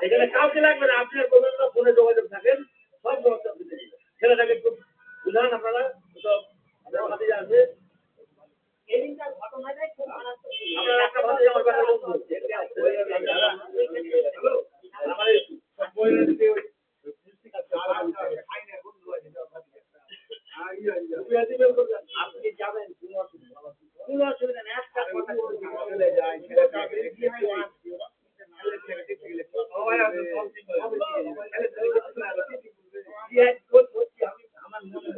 এখানে কাউকে লাগবে না, আপনার প্রধানরা ফোনে যোগাযোগ থাকেন, সব ব্যবস্থা দিতে ছেলেটাকে একটু বুঝান আপনারা, আপনার হাতে আছে আপনার একটা ভাতে আমার ব্যাপার আপনি যাবেন কোনো অসুবিধা নেই, একটা কথা চলে যায় আমার মনে